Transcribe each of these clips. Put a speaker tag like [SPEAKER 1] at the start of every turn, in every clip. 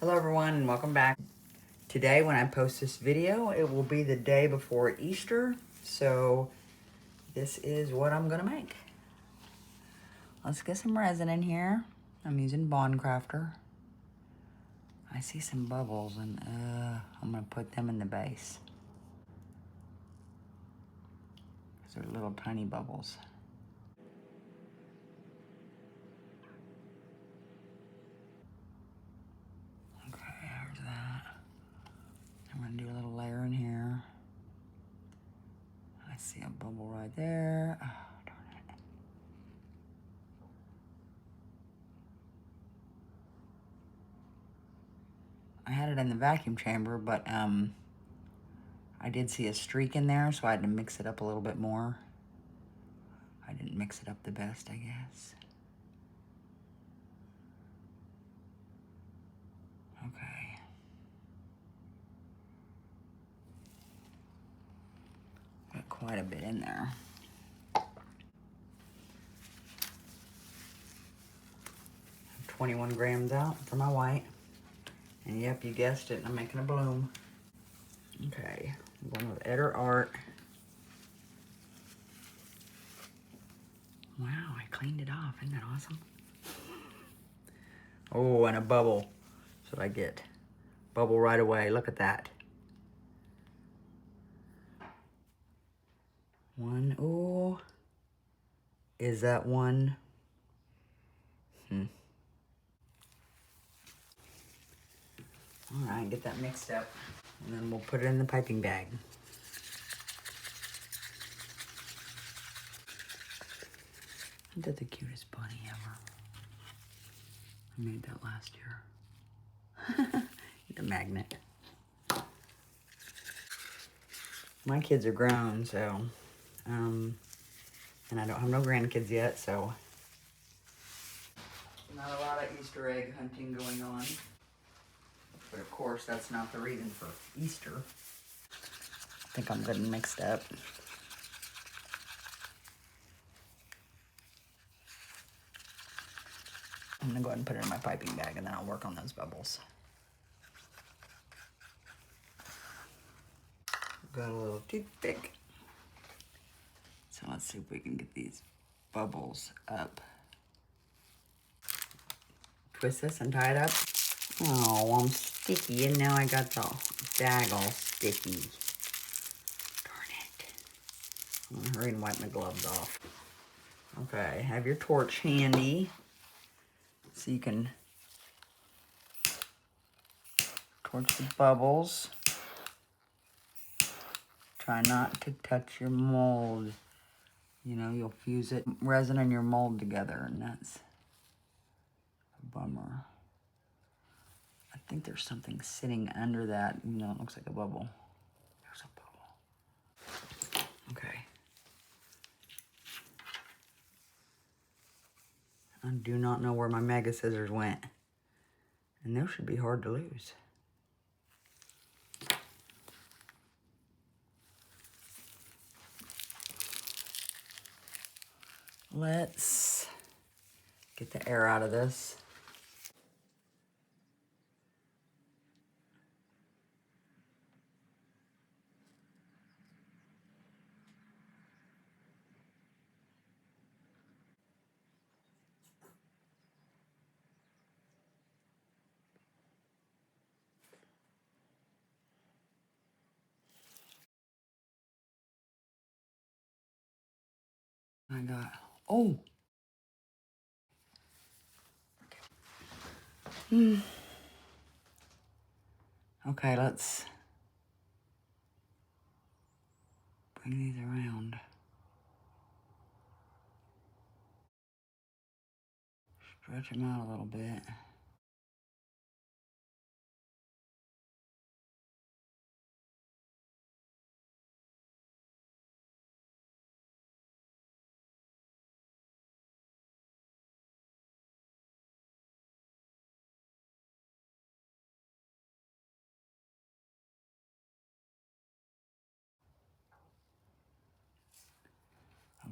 [SPEAKER 1] Hello everyone and welcome back. Today when I post this video, it will be the day before Easter. So this is what I'm gonna make. Let's get some resin in here. I'm using BondCraftor. I see some bubbles and I'm gonna put them in the base. They're little tiny bubbles. Okay, there's that. I'm gonna do a little layer in here. I see a bubble right there. Oh, darn it. I had it in the vacuum chamber, but I did see a streak in there, so I had to mix it up a little bit more. I didn't mix it up the best, I guess. Okay. Got quite a bit in there. 21 grams out for my white. And yep, you guessed it, I'm making a bloom. Okay, I'm going with Art. Wow, I cleaned it off, isn't that awesome? Oh, and a bubble. That's what I get. Bubble right away, look at that. One, oh. Is that one? All right, get that mixed up. And then we'll put it in the piping bag. Isn't that the cutest bunny ever? I made that last year. The magnet. My kids are grown, so, and I don't have no grandkids yet, so. Not a lot of Easter egg hunting going on. But of course, that's not the reason for Easter. I think I'm getting mixed up. I'm gonna go ahead and put it in my piping bag and then I'll work on those bubbles. Got a little toothpick. So let's see if we can get these bubbles up. Twist this and tie it up. Oh, I'm sticky and now I got the bag all sticky. Darn it. I'm gonna hurry and wipe my gloves off. Okay, have your torch handy so you can torch the bubbles. Try not to touch your mold. You know, you'll fuse it, resin and your mold together, and that's a bummer. I think there's something sitting under that. You know, it looks like a bubble. There's a bubble. Okay. I do not know where my mega scissors went. And those should be hard to lose. Let's get the air out of this. I got, oh. Okay, let's bring these around. Stretch them out a little bit.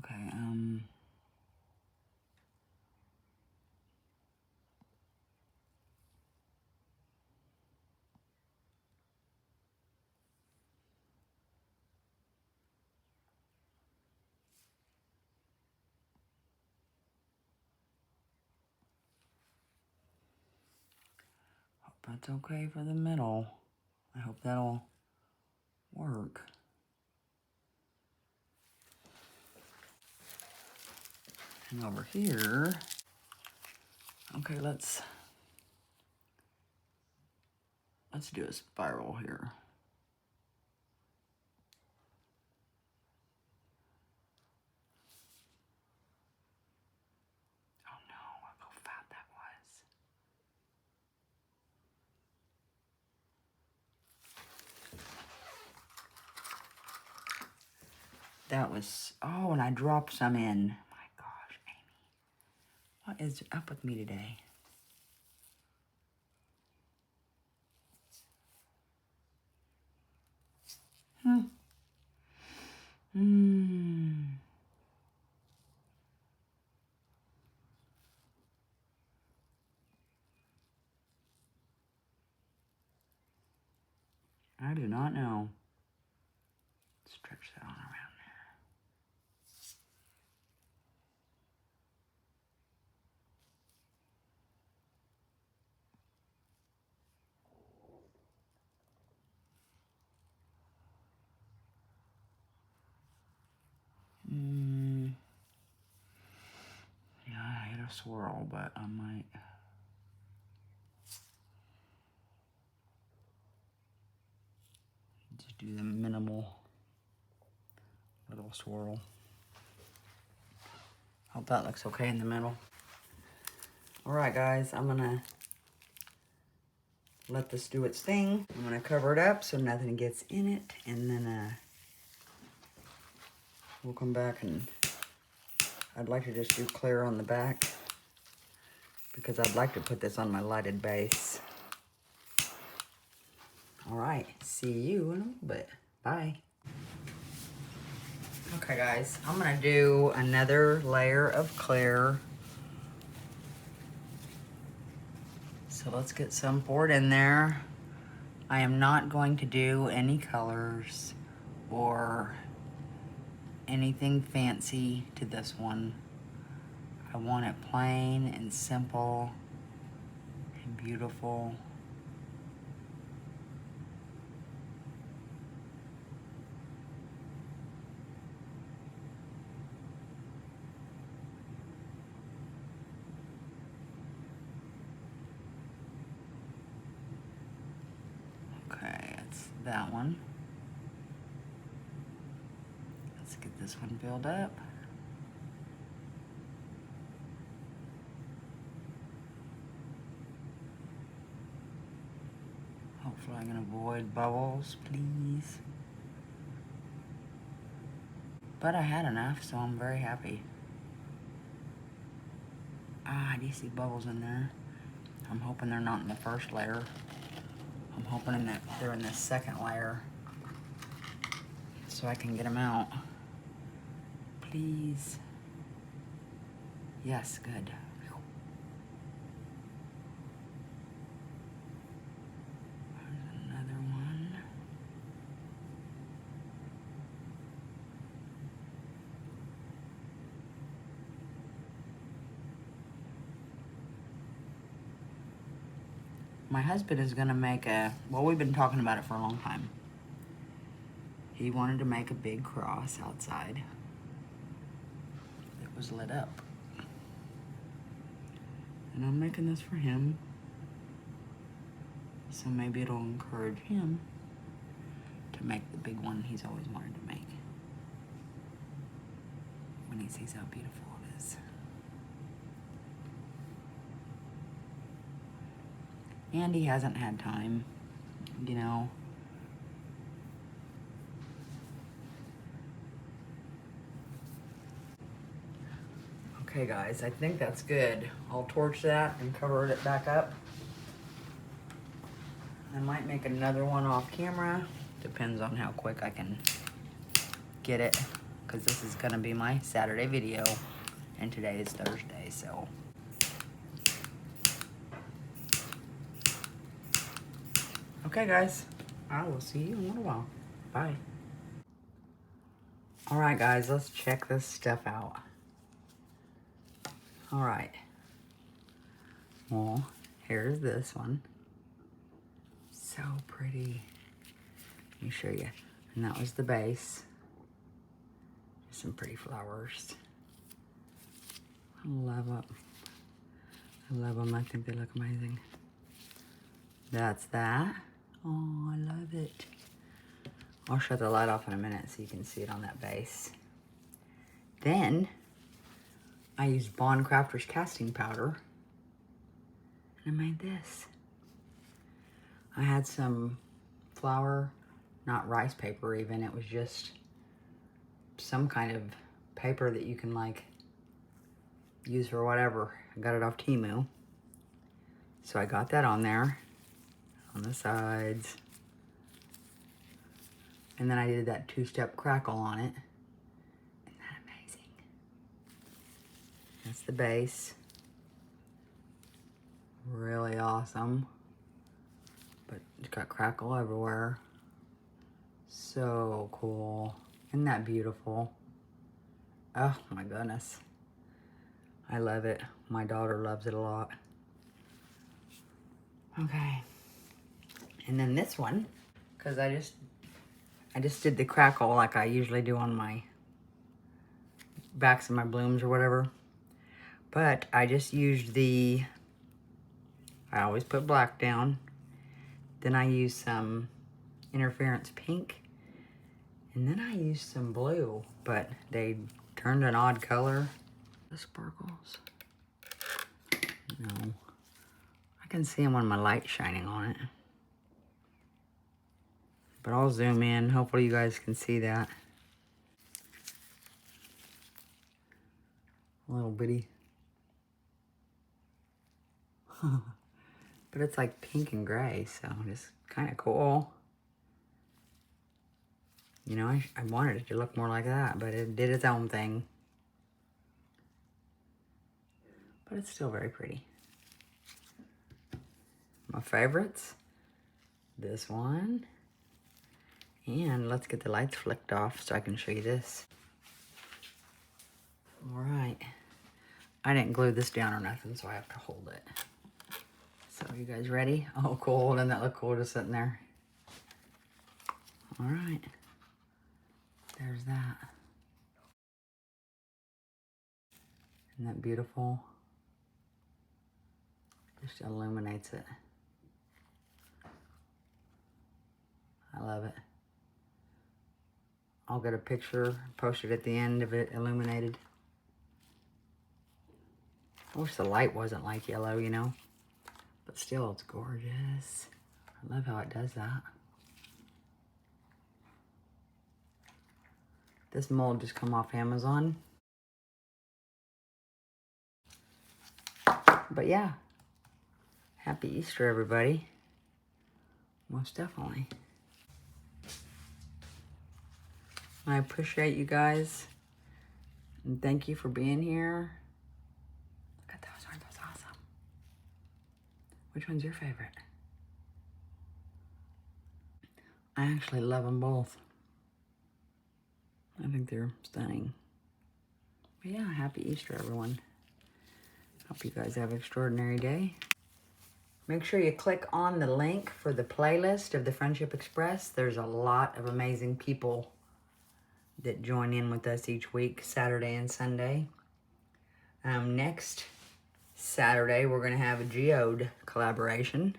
[SPEAKER 1] Okay, That's okay for the middle. I hope that'll work. And over here, okay, let's do a spiral here. Oh no, look how fat that was. That was, oh, and I dropped some in. My gosh, Amy. What is up with me today? I do not know. Stretch that on around there. Yeah, I had a swirl, but I might just do the minimal little swirl. Hope that looks okay in the middle. All right, guys, I'm gonna let this do its thing. I'm gonna cover it up so nothing gets in it, and then we'll come back, and I'd like to just do clear on the back because I'd like to put this on my lighted base. All right, see you in a little bit. Bye. Okay, guys, I'm gonna do another layer of clear. So let's get some poured in there. I am not going to do any colors or anything fancy to this one. I want it plain and simple and beautiful. Okay, it's that one. Let's get this one filled up. Hopefully I can avoid bubbles, please. But I had enough, so I'm very happy. Ah, do you see bubbles in there? I'm hoping they're not in the first layer. I'm hoping that they're in the second layer so I can get them out. Please. Yes, good. There's another one. My husband is gonna make well, we've been talking about it for a long time. He wanted to make a big cross outside that was lit up. And I'm making this for him. So maybe it'll encourage him to make the big one he's always wanted to make when he sees how beautiful it is. And he hasn't had time, you know. Okay guys, I think that's good. I'll torch that and cover it back up. I might make another one off camera. Depends on how quick I can get it, because this is gonna be my Saturday video and today is Thursday, so. Okay guys, I will see you in a little while. Bye. All right guys, let's check this stuff out. All right. Well, here's this one. So pretty. Let me show you. And that was the base. Some pretty flowers. I love them. I love them. I think they look amazing. That's that. Oh, I love it. I'll shut the light off in a minute so you can see it on that base. Then I used BondCraftor's casting powder and I made this. I had some flour, not rice paper even, it was just some kind of paper that you can like use for whatever. I got it off Temu. So I got that on there, on the sides. And then I did that 2-step crackle on it. Isn't that amazing? That's the base. Really awesome. But it's got crackle everywhere. So cool. Isn't that beautiful? Oh my goodness. I love it. My daughter loves it a lot. Okay. And then this one, because I just did the crackle like I usually do on my backs of my blooms or whatever. But I just used I always put black down. Then I used some interference pink. And then I used some blue, but they turned an odd color. The sparkles. No. I can see them when my light's shining on it. But I'll zoom in. Hopefully you guys can see that. A little bitty. But it's like pink and gray, so it's kind of cool. You know, I wanted it to look more like that, but it did its own thing. But it's still very pretty. My favorites, this one. And let's get the lights flicked off so I can show you this. All right. I didn't glue this down or nothing, so I have to hold it. So you guys ready? Oh, cool. Doesn't that look cool just sitting there? All right. There's that. Isn't that beautiful? Just illuminates it. I love it. I'll get a picture, post it at the end of it illuminated. I wish the light wasn't like yellow, you know? But still, it's gorgeous. I love how it does that. This mold just come off Amazon. But yeah, happy Easter, everybody. Most definitely. I appreciate you guys. And thank you for being here. Look at those, aren't those awesome? Which one's your favorite? I actually love them both. I think they're stunning. But yeah, happy Easter, everyone. Hope you guys have an extraordinary day. Make sure you click on the link for the playlist of the Friendship Express. There's a lot of amazing people that join in with us each week, Saturday and Sunday. Next Saturday, we're going to have a geode collaboration.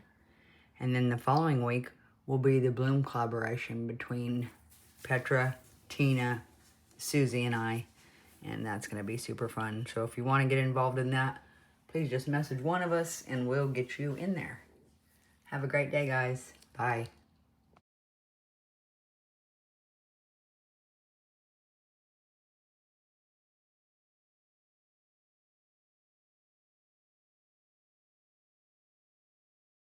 [SPEAKER 1] And then the following week will be the bloom collaboration between Petra, Tina, Susie, and I. And that's going to be super fun. So if you want to get involved in that, please just message one of us and we'll get you in there. Have a great day, guys. Bye.